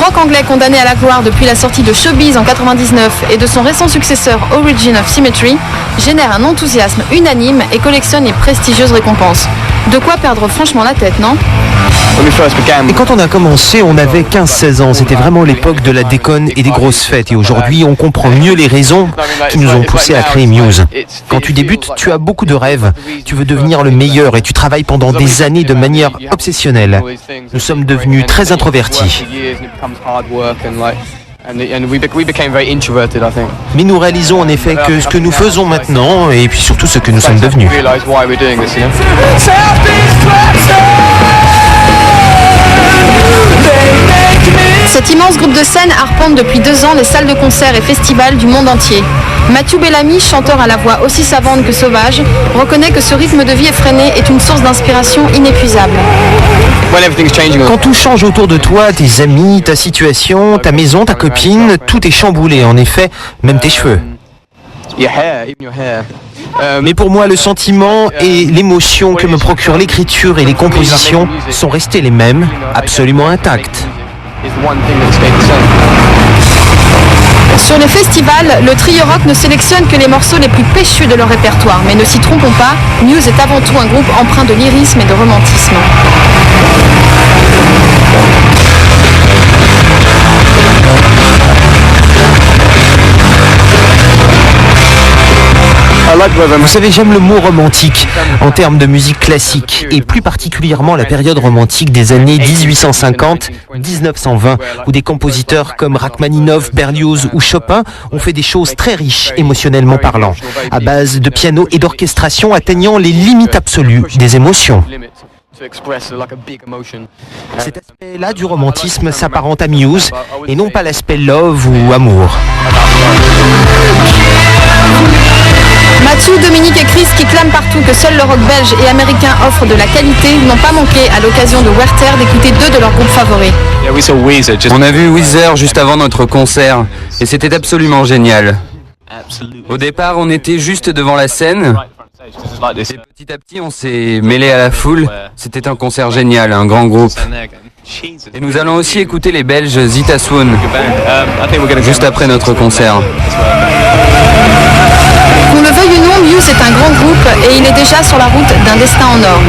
rock anglais condamné à la gloire depuis la sortie de Showbiz en 99 et de son récent successeur Origin of Symmetry, génère un enthousiasme unanime et collectionne les prestigieuses récompenses. De quoi perdre franchement la tête, non ? Et quand on a commencé, on avait 15-16 ans. C'était vraiment l'époque de la déconne et des grosses fêtes. Et aujourd'hui, on comprend mieux les raisons qui nous ont poussés à créer Muse. Quand tu débutes, tu as beaucoup de rêves. Tu veux devenir le meilleur et tu travailles pendant des années de manière obsessionnelle. Nous sommes devenus très introvertis. Mais nous réalisons en effet que ce que nous faisons maintenant, et puis surtout ce que nous sommes devenus. Cet immense groupe de scène arpente depuis 2 ans les salles de concert et festivals du monde entier. Matthew Bellamy, chanteur à la voix aussi savante que sauvage, reconnaît que ce rythme de vie effréné est une source d'inspiration inépuisable. Quand tout change autour de toi, tes amis, ta situation, ta maison, ta copine, tout est chamboulé, en effet, même tes cheveux. Mais pour moi, le sentiment et l'émotion que me procure l'écriture et les compositions sont restés les mêmes, absolument intacts. Sur les festivals, le trio rock ne sélectionne que les morceaux les plus péchus de leur répertoire, mais ne s'y trompons pas, Muse est avant tout un groupe empreint de lyrisme et de romantisme. Vous savez, j'aime le mot romantique en termes de musique classique et plus particulièrement la période romantique des années 1850-1920 où des compositeurs comme Rachmaninov, Berlioz ou Chopin ont fait des choses très riches émotionnellement parlant, à base de piano et d'orchestration atteignant les limites absolues des émotions. Cet aspect-là du romantisme s'apparente à Muse et non pas l'aspect love ou amour. Mathieu, Dominique et Chris, qui clament partout que seul le rock belge et américain offre de la qualité, n'ont pas manqué à l'occasion de Werther d'écouter 2 de leurs groupes favoris. On a vu Weezer juste avant notre concert et c'était absolument génial. Au départ, on était juste devant la scène. Et petit à petit, on s'est mêlé à la foule. C'était un concert génial, un grand groupe. Et nous allons aussi écouter les Belges Zita Swan juste après notre concert. Qu'on le veuille ou non, Muse est un grand groupe et il est déjà sur la route d'un destin en or.